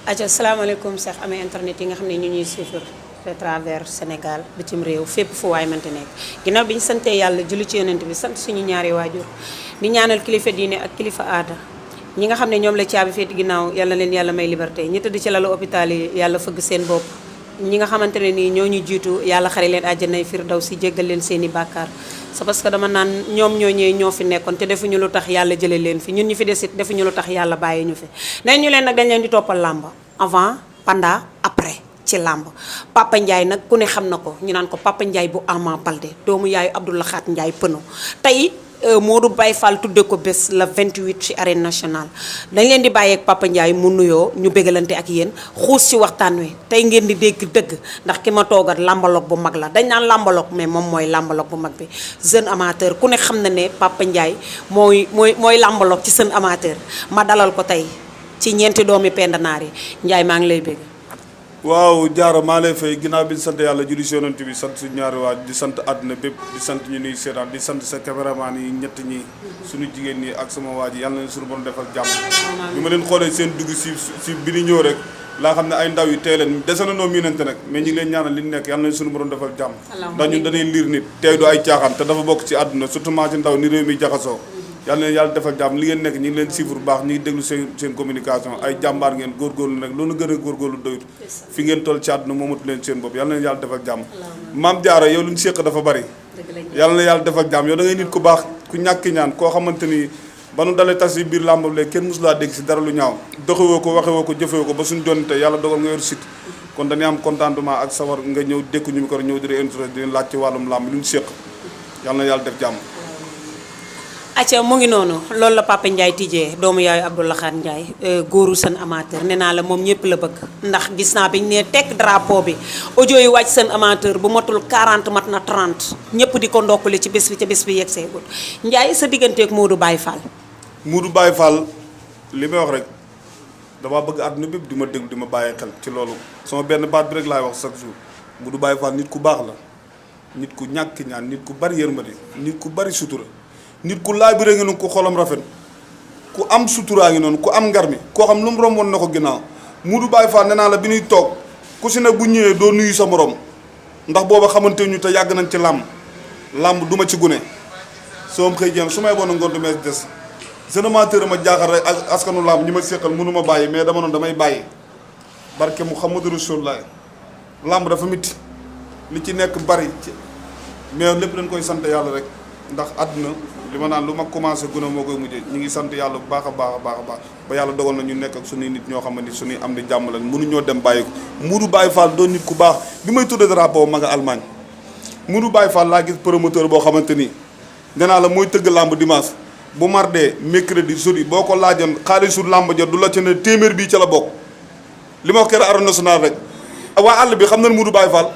aja salaamaaleykum Cheikh amee internet yi nga xam ne ñu ñuy suivre à travers Sénégal bitim réew fépp fu waay mënti nekk ginnaaw bi ñu santee yàlla julli ci yonent bi sant suñu ñaari waajur di ñaanal kilifa diine ak kilifa aada ñi nga xam ne ñoom la caabi féeti ginnaaw yàlla leen yàlla may liberté ñi tëdd ci lalu hôpital yi yàlla fëgg seen bopp ñi nga xamante ne nii ñoo ñu jiitu yàlla xare leen àjjanay firdawsi jéggal leen seen i bàkkaar c'est parce que dama naan ñoom ñooñee ñoo fi nekkoon te defuñu lu tax yàlla jëlee leen fi ñun ñu fi desit defuñu lu tax yàlla bàyyi ñu fi nañ ñu leen nag dañ leen di toppal làmb avant pendant après ci làmb Papa Ndiaye nag ku ne xam na ko ñu naan ko Papa Ndiaye bu Ama Baldé doomu yaayu Abdoulaye Khat Ndiaye pëno tey Modou Baye Fall tudde ko bés la 28 ci arène nationale dañ leen di bàyyeeg Papa Ndiaye mu nuyoo ñu bégalante ak yéen xuus ci waxtaan wi tey ngeen di dégg dëgg ndax ki ma toogat làmbaloog bu mag la dañ naan làmbaloog mais moom mooy làmbaloog bu mag bi jeune amateur ku ne xam na ne Papa Ndiaye mooy làmbaloog ci jeune amateur ma dalal ko tey ci ñeenti doomi pendanaar yi Ndiaye maa ngi lay bégg. waaw jaara maa lay fay ginnaaw bi sant yàlla julli si yonent bi sant suñu ñaari waaj di sant àdduna bépp di sant ñu nuy seetaan di sant sa caméraman yi ñett ñi suñu jigéen ñi ak sama waaj yàlla na suñu borom defal jàmm bi ma leen xoolee seen dugg si bi ñu ñëw rek laa xam ne ay ndaw yi tey leen dese na noo miinante nag mais ñi ngi leen ñaanal li ñu nekk yàlla na suñu borom defal jàmm ndax ñun dañuy liir nit tey du ay caaxaan te dafa bokk ci àdduna surtout maa ci ndaw ni réew mi jaxasoo yàlla na yàlla defal jàmm li ngeen nekk ñi ngi leen suivre bu baax ñi ngi déglu seen communication ay jàmbaar ngeen góorgóorlu nag loolu gën a góorgóorlu doyut fi ngeen toll ci àdduna moomatu leen seen bopp yàlla na yàlla defal jàmm maam jaara yow lu ñu séq dafa bari yàlla na yàlla defal jàmm yow da ngay nit ku baax ku ñàkki ñaan koo xamante ni ba nu dalee tas yi biir làmbam léegi kenn mosulaa dégg si dara lu ñaaw doxewoo ko waxewoo ko jëfewoo ko ba suñu jonte yàlla dogal nga yor site kon dañuy am contentement ak sawar nga ñëw dékku ñu mi ko ñëw di intérêt di laaj ci wàllum làmb lu ñu séq yàlla na yàlla def jàmm acca mu ngi noonu loolu la Papa Ndiaye tijjee doomu yaayu Abdoulaye Khat Ndiaye góoru seen amateur nee naa la moom ñëpp la bëgg ndax gis naa bi ñu ne tekk drapeau bi audio yi wàcc seen amateur bu matul 40 mat na 30 ñëpp di ko ndokkule ci bés bi ca bés bi yegg seegul Ndiaye sa digganteeg Modou Baye Fall. Modou Baye Fall li may wax rek dama bëgg àdduna bépp di ma déglu di ma bàyyi xel ci loolu sama benn baat bi rek laay wax chaque jour Modou Baye Fall nit ku baax la nit ku ñàkk ñaan nit ku bari yërmande nit ku bari sutura nit ku laaj bi rek ngi noonu ku xolam rafet ku am suturaa ngi noonu ku am ngar mi koo xam lu mu romboon na ko ginnaaw Modou Baye Fall nee naa la bi ñuy toog ku si ne bu ñëwee doo nuyu sa morom ndax booba xamante ñu te yàgg nañ ci làmb duma ci gune soom xëy jéem su may bon a ngor du mees des jeune amateur ma jaaxal rek ak askanu làmb ñi ma séqal mënu ma bàyyi mais dama noonu damay bàyyi barke Muhammadu Rasulullah làmb dafa mitti li ci nekk bari ci mais lépp dañ koy sant yàlla rek ndax àdduna li ma naan lu ma commencé gën a moo koy mujjee ñu ngi sant yàlla bu baax a baax a baax a baax ba yàlla dogal na ñu nekk ak suñuy nit ñoo xam ne suñuy am di jàmm lañ mënuñoo dem bàyyi ko Modou Baye Fall doon nit ku baax bi may tudde drapeau ma nga Allemagne Modou Baye Fall laa gis promoteur boo xamante ni nee naa la mooy tëgg làmb dimanche bu mardi mercredi jeudi boo ko laajoon xaalisu làmb jot du la ca ne téeméer bii ca la bokk li ma wax keroog arène nationale rek waa àll bi xam nañ Modou Baye Fall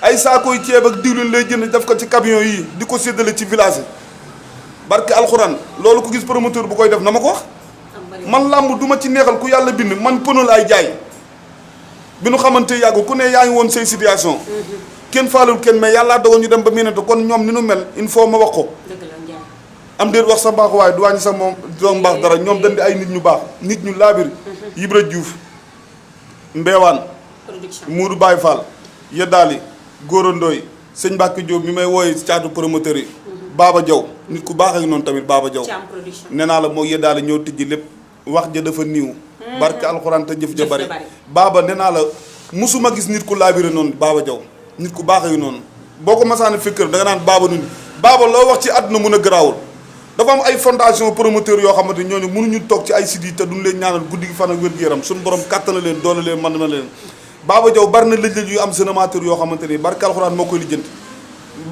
ay saakooy ceeb ak diwlin lay jënd def ko ci camion yi di ko séddale ci village yi barke alxuraan loolu ko gis promoteur bu koy def na ma ko wax man làmb du ma ci neexal ku yàlla bind man pëno laay jaay bi nu xamante yàggu ku ne yaa ngi woon say situation kenn faalul kenn mais yàllaa dogal ñu dem ba miinante kon ñoom ni nu mel il faut ma wax ko am déet wax sa mbaax waaye du wàññi sa moom doom mbaax dara ñoom dañ di ay nit ñu baax nit ñu laabir Ibra Diouf Mbeewaan Modou Baye Fall Yeddaali góorandooy sëñ Mbacke Diop mi may wooye caatu promoteur yi Baba Diaw nit ku baax ak noonu tamit Baba Diaw nee naa la moo Yeddaali ñoo tijji lépp wax ja dafa niiw barke alxuraan te jëf ja bari Baba nee naa la musuma gis nit ku laabire noonu Baba Diaw nit ku baax ak noonu boo ko masaana fikkër da nga naan Baba nun Baba loo wax ci àdduna mun a garaawul dafa am ay fondation promoteur yoo xamante ni ñooñu mënuñu toog ci ay sites yi te duñ leen ñaanal guddi gi fan ak wér-gu-yaram suñu borom kàttana leen doole leen mën na leen Baba Diaw bari na lëj-lëj yu am jeune amateur yoo xamante ni barke alxuraan moo koy lijjanti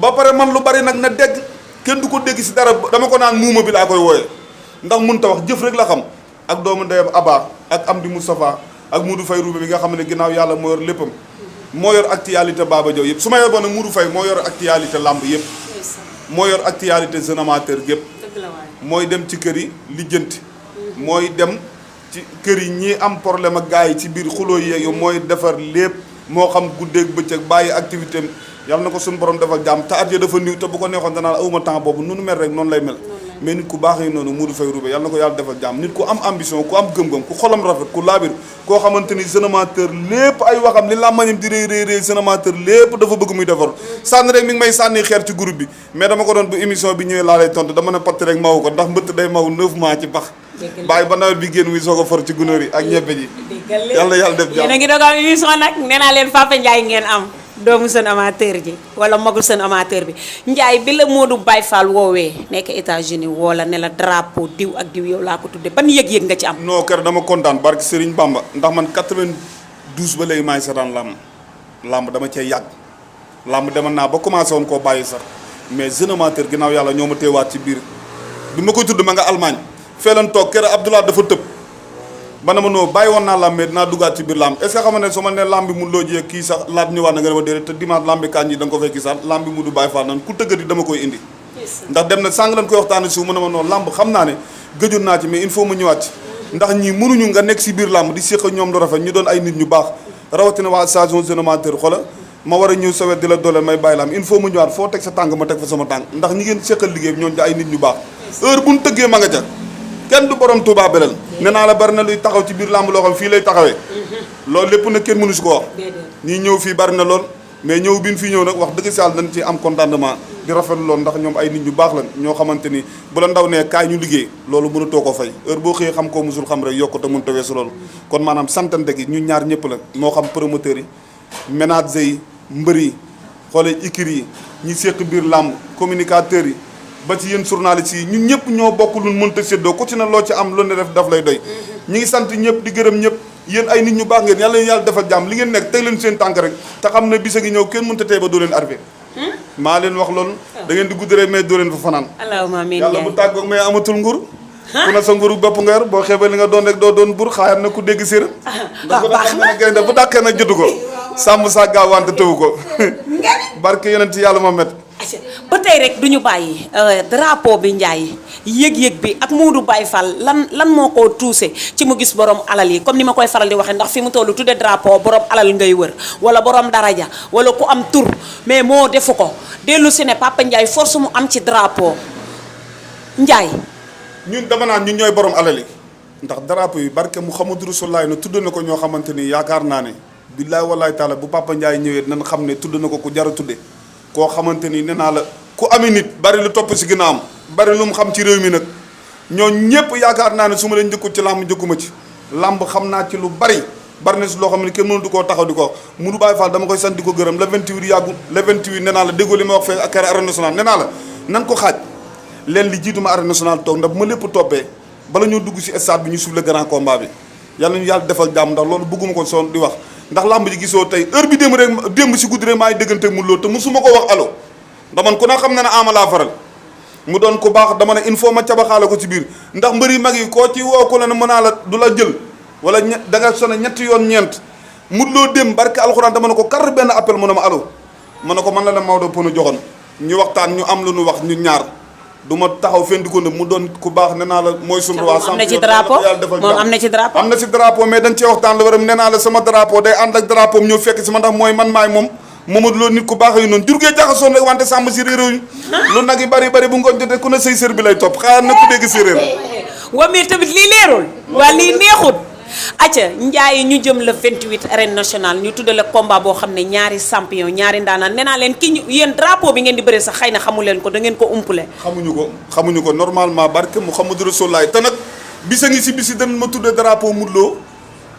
ba pare man lu bari nag na dégg kenn du ko dégg si dara dama ko naan muuma bi laa koy wooyee ndax mun ta wax jëf rek la xam ak doomu ndeyam Aba ak Amdi Moustapha ak Modou Faye Roubé bi nga xam ne ginnaaw yàlla moo yor léppam moo yor actualité Baba Diaw yëpp su ma yeboon nag Modou Faye moo yor actualité lamb yëpp moo yor actualité jeune amateur yëpp mooy dem ci kër yi lijjanti mooy dem ci kër yi ñi am problème ak gars yi ci biir xuloo yeeg yow mooy defar lépp moo xam guddeeg bëccëg bàyyi activité am yàlla na ko suñu borom defal jàmm te at ya dafa niw te bu ko neexoon danaa awuma temps boobu nu mel rek noonu lay mel mais nit ku baax yi noonu Modou Faye Roubé yàlla na ko yàlla defal jàmm nit ku am ambition ku am gëm-gëm ku xolam rafet ku laabir koo xamante ni jeune amateur lépp ay waxam li làmmañam di réy jeune amateur lépp dafa bëgg muy defar sànni rek mi ngi may sànni xeer ci groupe bi mais dama ko doon bu émission bi ñëwee laa lay tontu dama ne patt rek mawu ko ndax mbëtt day maw 9 mois ci bax bàyyi ba nawet bi génn muy soog a for ci gunóor yi ak ñebbe ji yàlla def jàmm yéen a ngi doog am émission nag nee naa leen Papa Ndiaye ngeen am doomu seen amateur ji wala magu seen amateur bi Ndiaye bi la Modou Baye Fall woowee nekk États-Unis woo la ne la drapeau diw ak diw yow laa ko tudde ban yëg-yëg nga ci am non kër dama kontaan barke Serigne Bamba ndax man 92 ba léegi maa ngi seetaan làmb dama cee yàgg làmb demal naa ba commencé woon koo bàyyi sax mais jeune amateur ginnaaw yàlla ñoo ma teewaat ci biir bi ma koy tudd ma nga Allemagne feelan toog kër Abdoulaye dafa tëb ba na ma noo bàyyi woon naa làmb mais dinaa duggaat ci biir làmb est ce que xam ne su ma ne làmb bi mun loo jiyee kii sax laaj ñëwaat na nga dama déedéet te dimanche làmb bi kañ yi da nga ko fekki sax làmb bi Modou Baye Fall nan ku tëggati dama koy indi ndax dem na sàng lañ koy waxtaane suuf mu ne ma noonu làmb xam naa ne gëjoon naa ci mais il faut ma ñëwaat ci ndax ñii mënuñu nga nekk si biir làmb di séq ñoom lu rafet ñu doon ay nit ñu baax rawatina waa station jeune amateur xola ma war a ñëw sawet di la dooleel may bàyyi làmb il faut ma ñëwaat foo teg sa tànk ma teg fa sama tànk ndax ñi ngeen séqal liggéey bi ñooñu ay nit ñu baax heure bu ñu tëggee ma nga ca kenn du borom Touba belal nee naa la bari na luy taxaw ci biir làmb loo xam fii lay taxawee loolu lépp nag kenn mënu si ko wax ñii ñëw fii bari na lool mais ñëw bi ñu fi ñëw nag wax dëgg si yàlla dañ ci am contentement di rafetlu lool ndax ñoom ay nit ñu baax lan ñoo xamante ni bu la ndaw nee kaay ñu liggéey loolu mënatoo ko fay heure boo xëyee xam koo musul xam rek yokku te mënut a weesu loolu kon maanaam santante gi ñu ñaar ñëpp la moo xam promoteurs yi ménager yi mbër yi xoolee écurie yi ñi séq biir làmb communicateurs yi ba ci yéen journalistes yi ñun ñëpp ñoo bokk lu mënta séddoo ku ci ne loo ci am lu ne def daf lay doy ñi ngi sant ñëpp di gërëm ñëpp yéen ay nit ñu baax ngeen yàlla yàlla defal jàmm li ngeen nekk teg leen seen tànk rek te xam ne bisa ngi ñëw kenn mënta tey ba doo leen arrivé maa leen wax loolu da ngeen di guddëree mais doo leen fa fanaan allahumma amiin yàlla bu tàggoog mais amatul nguur ku na sa nguuru bopp nga yor boo xeebee li nga doon rek doo doon bur xaayat na ku dégg séeréer ndax bu dàqee nag gaynde bu dàqee nag jotu ko sàmm sa gaaw wante tëwu ko barke yonent yàlla ma met ba tey rek du ñu bàyyi drapeau bi Ndiaye yëg-yëg bi ak Modou Baye Fall lan moo ko tuuse ci mu gis borom alal yi comme ni ma koy faral di waxee ndax fi mu toll tudde drapeau borom alal ngay wër wala borom daraja wala ku am tur mais moo defu ko dellu si ne Papa Ndiaye force mu am ci drapeau Ndiaye. ñun dama naan ñun ñooy borom alal yi ndax drapeau yi barke Muhammadu Rasulullaah na tudd na ko ñoo xamante ni yaakaar naa ne billaay wallaay taala bu Papa Ndiaye ñëwee dinañ xam ne tudd na ko ku jar a tudde koo xamante ni nee naa la ku ami nit bari lu topp si ginnaawam bari lu mu xam ci réew mi nag ñoo ñëpp yaakaar naa ne su ma leen njëkkul ci làmb njëkkuma ci làmb xam naa ci lu bari na si loo xam ne kenn mënatu koo taxaw di ko Modou Baye Fall dama koy sant di ko gërëm le 28 yàggu le 28 nee naa la déggoo li ma wax fee ak arène nationale nee naa la nan ko xaaj leen li jiitu ma arène nationale toog ndax bu ma lépp toppee bala ñoo dugg si stade bi ñu suuf le grand combat bi yàlla ñu yàlla defal jàmm ndax loolu bëgguma ko soon di wax ndax lamb ji gisoo tey heure bi démb si guddi rek maa ngi déggante mu loolu te musuma ko wax allo ndax man ku ne xam na ne ama laa faral mu doon ku baax dama ne il faut ma cabaxaale ko ci biir ndax mbëri mag yi koo ci woo ko la ne mën naa la du la jël wala da nga sone ñetti yoon ñeent mu loo dem barke alxuraan dama ne ko kar benn appel mu ne ma allo ma ne ko man la Maodo Pono joxoon ñu waxtaan ñu am lu ñu wax ñu ñaar du ma taxaw fenn di ko ne mu doon ku baax nee naa la mooy sunu waa am na ci drapeau moom am na ci drapeau am na ci drapeau mais dañ cee waxtaan la waram nee naa la sama drapeau day ànd ak drapeau ñëw fekk si ma ndax mooy man maay moom Mamadou Lo nit ku baax yu noonu jurgee jaxasoon rek wante sàmm si réeréew yi lu nag yi bari bu ngoon jotee ku ne say sër bi lay topp xaar na ku dégg séeréer waa mais tamit lii leerul waa lii neexut acca Ndiaye ñu jëm le 28 arène nationale ñu tuddale combat boo xam ne ñaari champion ñaari ndaanaan nee naa leen ki ñu yéen drapeau bi ngeen di bëree sax xëy na xamu leen ko da ngeen ko umpule xamuñu ko normalement barke Mouhamadou Rasulullaah te nag bisa ngi si bisi dañ ma tudde drapeau Modou Lo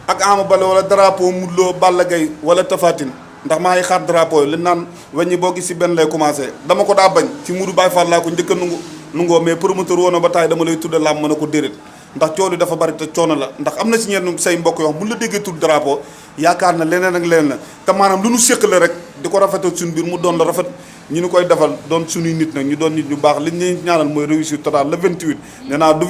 ak Ama Baldé wala drapeau Modou Lo Balla Gaye wala Tapha Tine ndax maa ngi xaar drapeau yi li naan weññi boo gis si benn lay commencé dama ko daa bañ ci Modou Baye Fall laa ko njëkk a nungoo mais promoteur woon na ba taay dama lay tudde làmb mën a ko déedéet ndax coono yi dafa bari te coono la ndax am na si ñenn say mbokk yoo xam bu la déggee tudd drapeau yaakaar na leneen ak leneen la te maanaam lu nu séq la rek di ko rafetal suñu biir mu doon la rafet ñu ni koy defal doon suñuy nit nag ñu doon nit ñu baax li ñu ñaanal mooy réussir total le 28 nee naa du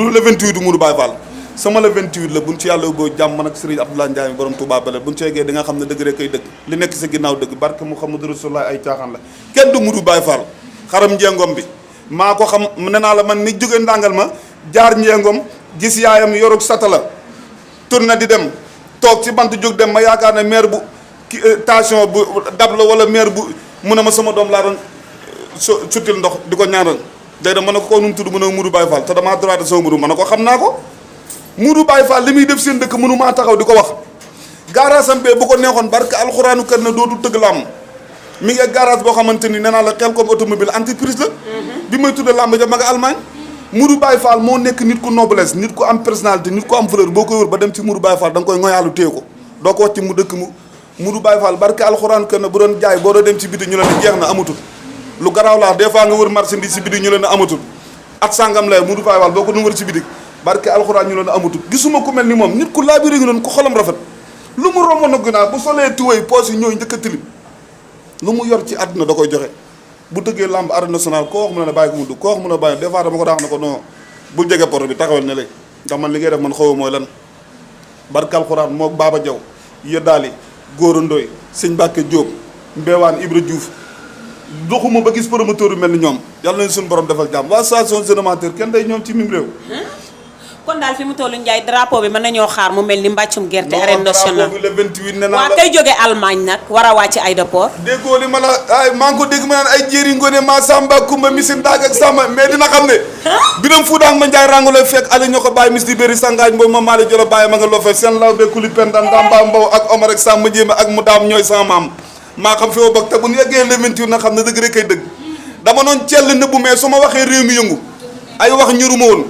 le 28 du Modou Baye Fall sama le 28 la buñ ci yàlla boo jàmm nag Serigne Abdoulaye Ndiaye borom Touba Belel buñ ci yeggee di nga xam ne dëgg rek kay dëgg li nekk sa ginnaaw dëgg barke Mouhamadou Rasulullah ay caaxaan la kenn du Modou Baye Fall xaram njengom bi maa ko xam nee naa la man mi jóge ndàngal ma jaar njengom gis yaayam yorug satala tourné di dem toog ci bant jóg dem ma yaakaar ne maire bu tension bu dab la wala maire bu mu ne ma sama doom laa doon suttil ndox di ko ñaanal day da mën na ko koo nu mu tudd mën a Modou Baye Fall te damaa droit sama Modou mën na ko xam naa ko Modou Baye Fall li muy def seen dëkk mënu maa taxaw di ko wax garage bee bu ko neexoon barke alxuraanu kër na dootul tëgg làmb mi ngi garage boo xamante ni nee naa la xel comme automobile entreprise la bi may tudd làmb ja ma nga Allemagne Modou Baye Fall moo nekk nit ku noblesse nit ku am personnalité nit ku am valeur boo koy wër ba dem ci Modou Baye Fall da nga koy ngoyaalu téye ko doo ko wax ci mu dëkk mu Modou Baye Fall barke alxuraan kër na bu doon jaay boo doo dem ci biti ñu la ne jeex na amatul lu garaaw laa des fois nga wër marchandise ci biti ñu la ne amatul at sangam lay Modou Baye Fall boo ko doon wër ci biti barke alxuraan ñu la ne amatul gisuma ku mel ni moom nit ku laabiri ngi noonu ku xolam rafet lu mu romb na ginnaaw bu solee tuwéy poos yi ñooy njëkk a tilim lu mu yor ci àdduna da koy joxe bu tëggee lamb arène nationale koo wax mu ne bàyyi ko mu dugg koo wax mu ne bàyyi des fois dama ko daax ne ko non bul jege poto bi taxawal ne lay ndax man li ngay def man xaw mooy lan barke alxuraan moo Baba Diaw yëddaali Góora Ndoy sëñ Mbàkke Jóob Mbeewaan Ibra Diouf doxuma ba gis promoteur yu mel ni ñoom yàlla nañu suñu borom defal jàmm waa station jeune amateur kenn day ñoom ci mim réew kon daal fi mu toll Ndiaye drapeau bi mën nañoo xaar mu mel ni mbàccum gerte arène nationale drapeau bi le 28 nee naa waa la kay jóge Allemagne nag war a wàcc aéroport déggoo li ma la ay maa ngi ko dégg ma naan ay jéeri ngone maa Samba Kumba misin daag ak Samba mais dina xam ne biram fuudaang ma Ndiaye rango lay fekk ali ñoo ko bàyyi mis di bëri sangaaj mbooy ma maali jolo bàyyi ma nga loo fee seen law be kuli pendan damba mbow ak Omar ak Samba Jéeme ak mu daam ñooy sama maam maa xam fi ma bokk te bu ñu yeggee le 28 na xam ne dëgg rek kay dëgg dama noon cell nëbbu mais su ma waxee réew mi yëngu ay wax ñuruma woon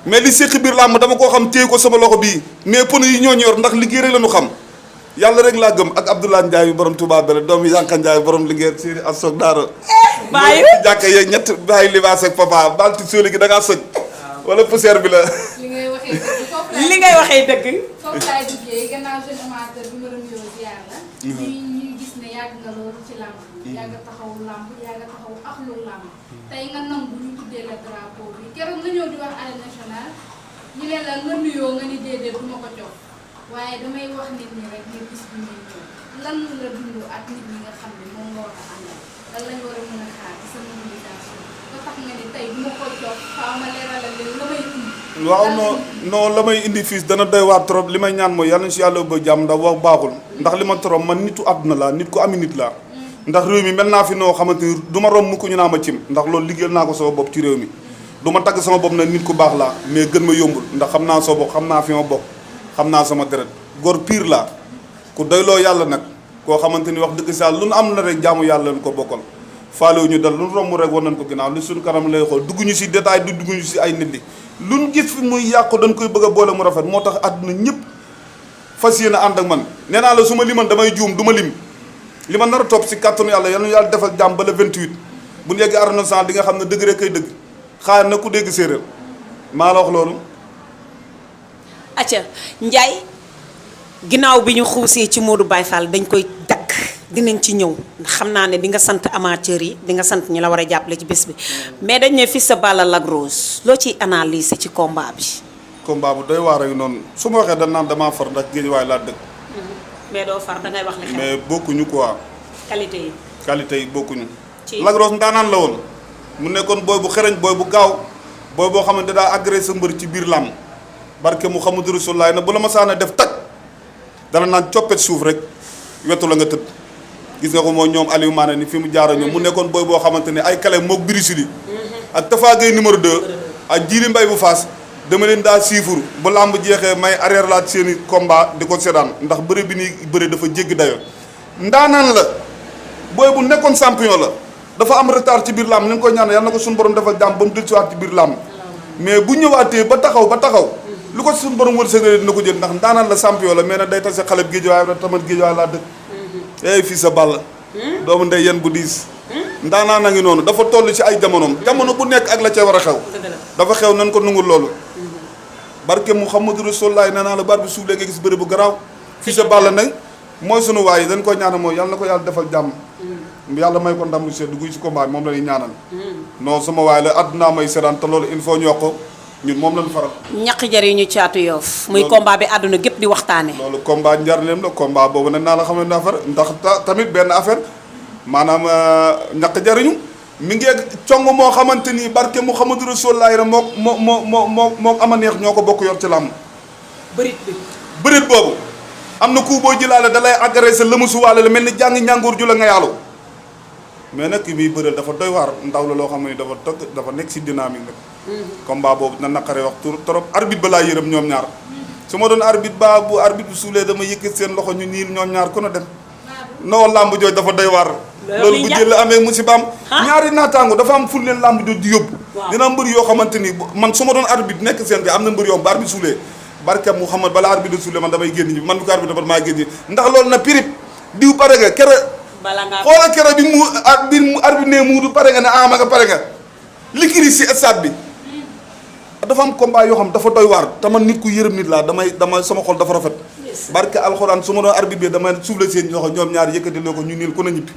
mais li séqi biir làmb dama koo xam téye ko sama loxo bii mais pneu yi ñoo ñor ndax liggéey rek la ñu xam yàlla rek laa gëm ak Abdoulaye Ndiaye yu borom Touba Bele doom yi Yanka Ndiaye borom liggéey si ak soog daara bàyyi jàkka yeeg ñett bàyyi libaas ak papa balti sóoli gi da ngaa soj wala poussière bi la li ngay waxee dëgg foofu laay duggee gannaaw jeune amateur bi ma doon yow ziar la ñuy gis ne yàgg nga loolu ci làmb yàgg taxawu làmb yàgg taxawu ak lu làmb tey nga nangu ñu tuddee la drapeau bi keroog nga ñëw di wax arène nationale ñu ne la nga nuyoo nga ni déedéet du ma ko jox waaye damay wax nit ñi rek ne bis bi muy ñëw lan la dund ak nit ñi nga xam ne moom nga war a àndal lan lañ war a mën a xaar ci sa mobilisation ba tax nga ni tey du ma ko jox faaw ma leeralal leen la may indi waaw non la may indi fii dana doy waar trop li may ñaan mooy yàlla na si yàlla ba jàmm ndax wax baaxul ndax li ma trop man nitu àdduna laa nit ku ami nit laa ndax réew mi mel naa fi noo xamante ni du ma romb mu ko ñu naa ma cim ndax loolu liggéeyal naa ko sama bopp ci réew mi du ma tagg sama bopp nag nit ku baax laa mais gën ma yombul ndax xam naa sama bopp xam naa fi ma bokk xam naa sama deret góor pire laa ku doyloo yàlla nag koo xamante ni wax dëgg saa lu nu am na rek jaamu yàlla lañ ko bokkal faalewu ñu dal lu nu romb rek war nañ ko ginnaaw li suñu kanam lay xool dugguñu si détail dugguñu si ay nit li lu nu gis fi muy yàqu dañ koy bëgg a boole mu rafet moo tax àdduna ñëpp fas yéene ànd ak man nee naa la su ma liman damay juum du ma lim li ma nar a topp si kàttanu yàlla yal na yàlla defal jàmm ba le 28 bu ñu yeggee arène nationale di nga xam ne dëgg rek kay dëgg xaar na ku dégg séeréer maa la wax loolu. acca Ndiaye ginnaaw bi ñu xuusee ci Modou Baye Fall dañ koy dakk dinañ ci ñëw ndax xam naa ne di nga sant amateurs yi di nga sant ñi la war a jàppale ci bés bi mais dañ ne Fils de Balla Lac Rose loo ciy analyser ci combat bi. combat bu doy waar rek noonu su ma waxee dañ naan damaa far ndax géej waaye laa dëgg. mais doo far dangay wax li xew. mais bokkuñu quoi. qualité yi. qualité yi bokkuñu. ci Lac Rose ndaanaan la woon mu nekkoon booy bu xereñ booy bu gaaw booy boo xamante daa agressé sa mbër ci biir làmb barke Muhammadu Rasulullah na bu la ma saana def taj dana naan coppet suuf rek wetu la nga tëdd gis nga ko moo ñoom Aliou Mané ni fi mu jaara ñoom mu nekkoon booy boo xamante ne ay kale mook birisili ak Tafa Gueye numéro 2 ak Jili Mbay bu Faas dama leen daa siifur ba làmb jeexee may arrière laat seeni combat di ko seddaan ndax bëre bi nii bëre dafa jéggi dayo ndaanaan la booy bu nekkoon champion la dafa am retard ci biir làmb ni nga koy ñaan yàlla na ko suñu borom defal jàmm ba mu dellusiwaat ci biir làmb mais bu ñëwaatee ba taxaw lu ko suñu borom wërsëg dina ko jël ndax ndaanaan la champion la mais nag day tase xale bi géej waaye tamit géej waaye laa dëkk Fils de Balla doomu ndey yen bu diis ndaanaan a ngi noonu dafa toll ci ay jamonoom jamono bu nekk ak la ca war a xew dafa xew nañ ko nungul loolu barke Muhammadu Rasulullah nee naa la bar bi suuf léegi nga gis bëri bu garaaw Fils de Balla nag mooy sunu waay dañ koy ñaanal mooy yàlla na ko yàlla defal jàmm yàlla may ko ndam lu sedd dugg ci combat moom la ñuy ñaanal non sama waay la àdduna may seddaan te loolu il faut ñu wax ko ñun moom lañu faral ñaq jariñu caatu Yoff muy combat bi àdduna gépp di waxtaane loolu combat njarleem la combat boobu nag naa la xam ne affaire ndax tamit benn affaire maanaam ñaq jariñu mi ngi cong moo xamante ni barke Muhammadu Rasulullah rek moo ama neex ñoo ko bokk yor ci làmb bërit boobu am na ku boo jëlaale da lay agressé lëmusuwaale la mel ni jàngi ñàngoor ju la nga yàllu mais nag ki muy bëreel dafa doy waar ndaw la loo xam ne dafa nekk si dynamique nag. combat boobu na naqaree wax trop arbitre ba laa yërëm ñoom ñaar su ma doon arbitre bu arbitre bi suulee dama yëkkat seen loxo ñu niil ñoom ñaar ku ne dem. non lamb jooj dafa doy waar. loolu bu jël amee musibaam ñaari naataango dafa am ful leen lamb jooj di yóbbu. dina mbër yoo xamante ni man su ma doon arbitre nekk seen bi am na mbër yoo ba arbitre suulee barke Mouhamad bala arbitre suulee man damay génn ñi man bu ko arbitre dafa maa génn ñi ndax loolu na pirip diw pare nga kere xoola kere bi mu arbitre ne muudu pare nga ne ma nga pare nga likiri si stade bi dafa am combat yoo xam dafa doy waar te man nit ku yërëm nit laa damay sama xol dafa rafet barke alxuraan su ma doon arbitre bi damay suufle seen loxo ñoom ñaar yëkkati loo ko ñu niil ku na ñibbi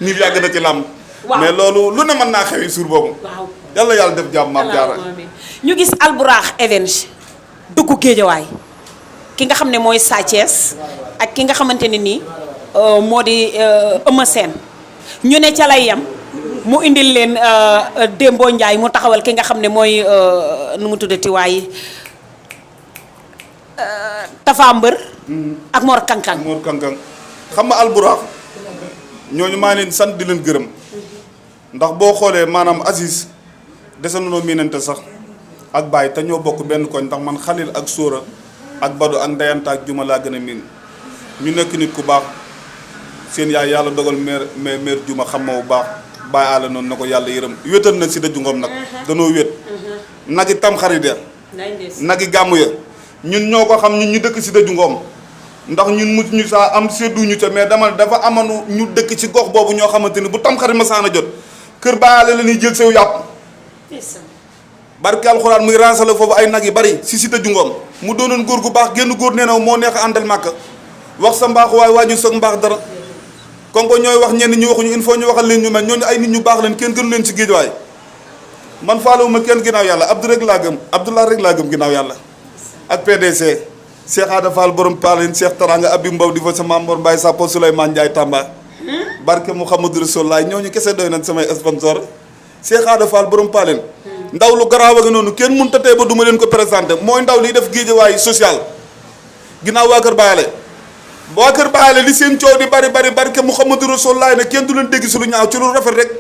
niil yàgg na ci làmb mais loolu lu ne mën naa xewi suur boobu yàlla def jàmm maam jaara ñu gis Albourakh Events dugg Géejawaay ki nga xam ne mooy Sa Thiès ak ki nga xamante ne nii moo di Eumeu Sène ñu ne ca lay yam mu indil leen Dembo Ndiaye mu taxawal ki nga xam ne mooy nu mu tuddati waaye Tafa Mbër ak Mor Kankang xam nga Albourakh ñooñu maa leen sant di leen gërëm ndax boo xoolee maanaam Aziz dese nañoo miinante sax ak Baye te ñoo bokk benn koñ ndax man Khalil ak Sóora ak Badou ak Ndeyanta ak Juma laa gën a miin ñu nekk nit ku baax seen yaay yàlla dogal mère Juma xam ma bu baax Baye àlla noonu na ko yàlla yërëm wéetal na si daju ngoom nag danoo wét nagi tam xarit ya nagi gàmm ya ñun ñoo ko xam ñun ñu dëkk si daju ngoom ndax ñun mu ñu saa am sedduñu ca mais dama dafa amanu ñu dëkk ci gox boobu ñoo xamante ni bu tam xarit ma saana jot kër Baye la ñuy jël sew yàpp barke alxuraan muy ransala foofu ay nag yi bari si daju ngoom mu doonoon góor gu baax génn góor nee na moo neex a àndal màkk wax sa mbaax waaye waaju sa mbaax dara kon ko ñooy wax ñenn ñu waxuñu il faut ñu waxal leen ñu mel ñooñu ay nit ñu baax leen kenn gënu leen ci géej waay man faalewuma kenn ginnaaw yàlla Abdou rek laa gëm Abdoulaye rek laa gëm ginnaaw yàlla ak PDC Cheikh Ada Fall borom Paalin Cheikh Taranga Abi Mbaw di fa sa Mamor Mbaye Sapo Souleymane Ndiaye Tamba barke Mouhamadou Rasoulaay ñooñu kese doy nañ samay sponsor Cheikh Ada Fall borom Paalin ndaw lu garaaw a nga noonu kenn mënut a tey ba du ma leen ko présenté mooy ndaw liy def géejawaay social ginnaaw waa Kër Bayale waa Kër Bayale li seen coow di bari barke Mouhamadou Rasoulaay ne kenn du leen dégg si lu ñaaw ci lu rafet rek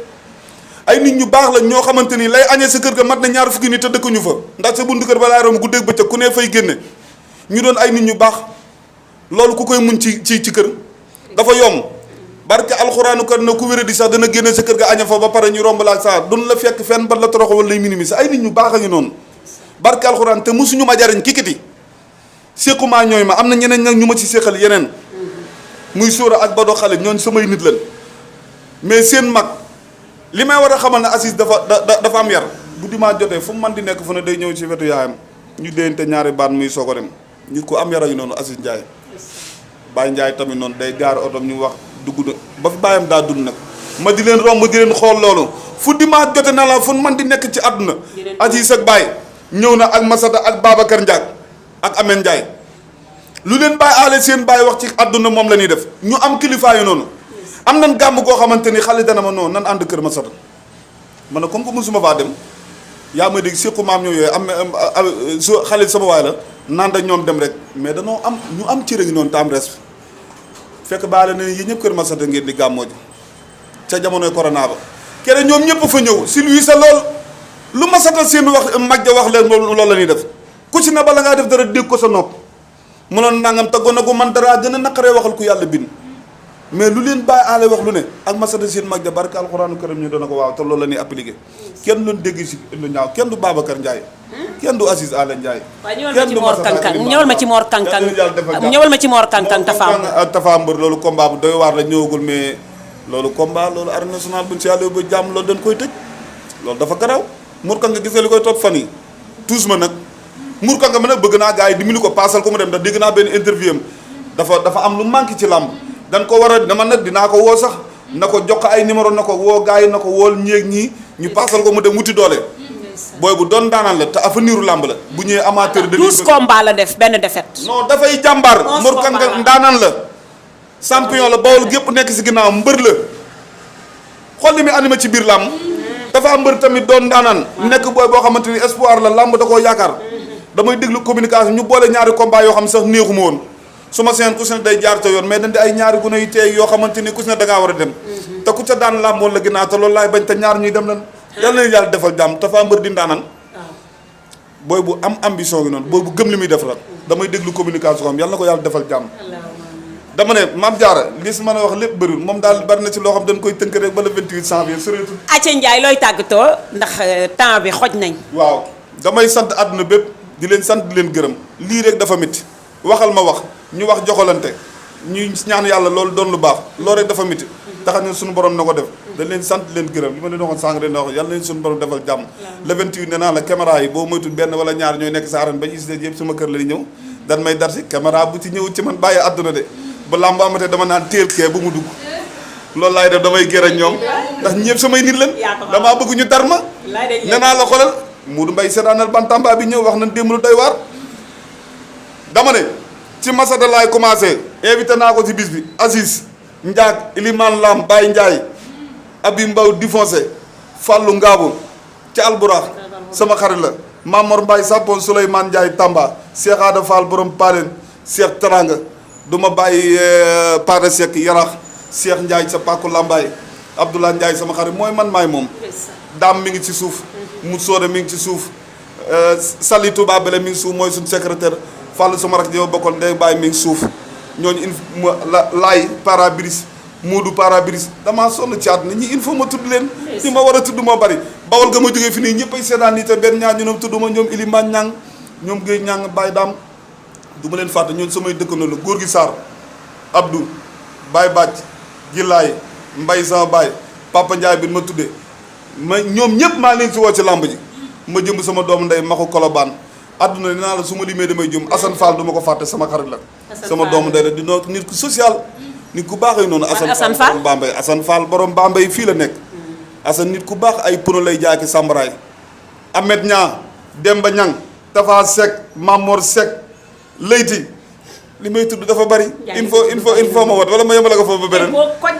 ay nit ñu baax la ñoo xamante ni lay añee sa kër ga mat na ñaar fukki nit te dëkkuñu fa ndax sa buntu kër ba laay romb guddeeg bëccëg ku ne fay génne ñu doon ay nit ñu baax loolu ku koy muñ ci kër dafa yomb barke alxuraanu kat na ku wéré di sax dana génne sa kër ga aña fa ba pare ñu romb laa saa duñ la fekk fenn ba la toroxo wala lay minimiser ay nit ñu baax a ngi noonu barke alxuraan te mosuñu ma jariñ kikiti séqumaa ñooy ma am na ñeneen nag ñu ma ci séqal yeneen muy sóora ak Badou xale ñooñ samay nit lan mais seen mag li may war a xamal ne Aziz dafa am yar bu dimaa jotee fu mu man di nekk fu ne day ñëw ci wetu yaayam ñu déyante ñaari baat muy soog a dem nit ku am yar a ngi noonu Aziz Ndiaye Baye Ndiaye tamit noonu day gaar otom ñu wax dugg na ba fi bàyyam daa dund nag ma di leen romb di leen xool loolu fu dimaa jote na la fu man di nekk ci àdduna Aziz ak Baye ñëw na ak Masata ak Babacar Ndiaye ak Amène Ndiaye lu leen Baye aale seen Baye wax ci àdduna moom la ñuy def ñu am kilifaa yu noonu am nan gàmm koo xamante ni xale dana ma noonu nan ànd kër Masata ma ne comme que musuma faa dem yaa may dégg séqu maam ñoo yooyu su xale sama waay la naan da ñoom dem rek mais danoo am ñu am cër ngi noonu tam res fekk baale na yi ñëpp kër Masata ngeen di gàmmoo ji ca jamonoy corona ba kere ñoom ñëpp fa ñëw si lui sa lool lu Masata seen wax mag ja wax leen loolu la ñuy def ku ci ne bala ngaa def dara dégg ko sa nopp mënoon nangam taggoon na ko man dara gën a naqaree waxal ku yàlla bind mais lu leen bàyyi aale wax lu ne ak Masata seen mag ja barke alxuraanu karim ñu doona ko waaw te loolu la ñuy appliqué kenn doon dégg si lu ñaaw kenn du Babacar Ndiaye kenn du Aziz Ala Ndiaye kenn du ñëwal ma ci Mor Kankang ñëwal ma ci Mor Kankang Tafa Mbër loolu combat bu doy waar la ñëwagul mais loolu combat loolu arène nationale buñ si yàlla ba jàmm loolu dañ koy tëj loolu dafa garaw Mor Kankang gis nga li koy topp fan yi tous ma nag Mor Kankang ma nag bëgg naa gars yi dimbali ko paasal ko mu dem ndax dégg naa benn interview am dafa am lu manqué ci làmb dañ ko war a dama nag dinaa ko woo sax na ko jox ay numéro na ko woo gars yi na ko wool ñeeg ñii ñu paasal ko mu dem wuti doole booy bu doon daanaan la te avenir u làmb la bu ñëwee amateur de 12 combats la def benn défaite non dafay jàmbaar Mor Kankang daanaan la champion la Bawol gépp nekk si ginnaaw mbër la xool li muy animé ci biir làmb dafa am mbër tamit doon daanaan nekk booy boo xamante ni espoir la làmb da koo yaakaar damay déglu communication ñu boole ñaari combat yoo xam sax neexuma woon su ma seen ku si ne day jaar ca yoon mais dañ di ay ñaari gune yu teey yoo xamante ni ku si ne da ngaa war a dem te ku ca daan làmboon la ginnaaw te loolu laay bañ te ñaar ñuy dem lan yàlla na yàlla defal jàmm Tapha Mbeur di ndaanan booy bu am ambition gi noonu booy bu gëm li muy def la damay déglu communication am yàlla na ko yàlla defal jàmm dama ne Mame Diarra li si mën a wax lépp bëriwul moom daal bari na ci loo xam dañ koy tënk rek ba le 28 janvier sureetul Aca Ndiaye looy tàggatoo ndax temps bi xoj nañ waaw damay sant àdduna bépp di leen sant di leen gërëm lii rek dafa métti waxal ma wax ñu wax joxalante ñuy ñaan yàlla loolu doon lu baax loolu rek dafa métti taxa ne suñu borom na ko def dañ leen sant leen gërëm li ma leen waxoon sànq leen wax yàlla leen suñu borom defal jàmm le 28 nee naa la caméra yi boo moytul benn wala ñaar ñooy nekk sa arène ba ñu gis yëpp sama kër la di ñëw dan may dar si caméra bu ci ñëw ci man bàyyi àdduna de ba làmb amatee dama naan teel kee bu mu dugg loolu laay def damay gërëm ñoom ndax ñëpp samay nit leen damaa bëgg ñu dar ma nee naa la xoolal Modou Mbaye seetaanal bantamba bi ñëw wax nañ démb lu doy waar dama ne ci Masada laay commencé invité naa ko ci bis bi Aziz Ndiak Iliman Lam Baye Ndiaye Abi Mbaw Difoncé Fallou Ngaabu ci Alburax sama xarit la Mamor Mbaye Sapon Souleymane Ndiaye Tamba Cheikh Ada Fall borom Palen Cheikh Teranga du ma bàyyi Pare Seck Yarax Cheikh Ndiaye sa Paku Lambaye Abdoulaye Ndiaye sama xarit mooy man maay moom daam mi ngi ci suuf mu sooda mi ngi ci suuf Sali Touba Bele mi ngi suuf mooy suñu secrétaire Fallou sama rak yow bokkoon ndey bàyyi mi ngi suuf ñooñu laay parabris Moodu parabris damaa sonn ci àdduna ñi il faut ma tudd leen ñi ma war a tudd moo bari bawol ga ma jógee fi nii ñëpp ay seetaan nii te benn ñaar ñu ñoom tudd ma ñoom Iliman Ñang ñoom Guèye Ñang Baye Daam du ma leen fàtte ñooñu samay dëkkandoo la góor gi Sarr Abdou Baye Bàcc Gilaay Mbay sama Baye Papa Ndiaye bi ma tuddee ma ñoom ñëpp maa leen si woo ci làmb ji ma jëmb sama doomu ndey Maxu Kolobaan àdduna dinaa la su ma limee damay jum Assane Fall du ma ko fàtte sama xarit la sama doomu ndey la di noo nit ku social nit ku baax noonu Assane Fall borom Bambey Assane Fall borom Bambey fii la nekk Assane nit ku baax ay pono lay jaay ki sambaraay Ahmed Ñaa Demba Ñang Tafa Seck Mamor Seck Leyti li may tudd dafa bari il faut ma wat wala ma yemale ko foofu ba beneen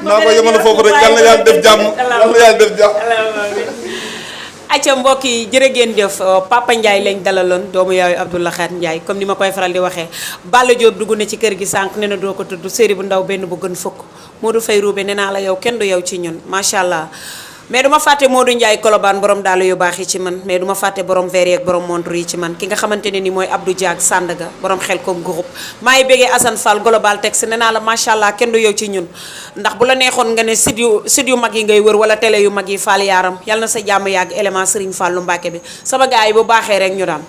naa ko yemale foofu rek yàlla yàlla def jàmm yàlla yàlla def jàmm acca mbokk yi jërë ngeen jëf Papa Ndiaye lañ dalaloon doomu yaayu Abdou Lakhat Ndiaye comme ni ma koy faral di waxee Balla Diop dugg na ci kër gi sànq ne na doo ko tudd série bu ndaw benn bu gën fukk Modou Faye Roubé nee naa la yow kenn du yow ci ñun macha allah mais duma fàtte Modou Ndiaye Colobane borom daal yu baax yi ci man mais duma fàtte borom verre ak borom montre yi ci man ki nga xamante ne ni mooy Abdou Diak Sandaga borom xel comme groupe maa ngi béggee Assane Fall Global Tex nee naa la macha allah kenn du yow ci ñun ndax bu la neexoon nga ne site yu mag yi ngay wër wala télé yu mag yi Fall yaaram yàlla na sa jàmm yàgg élément Serigne Fallou Mbacke bi sama gars yi bu baaxee rek ñu daan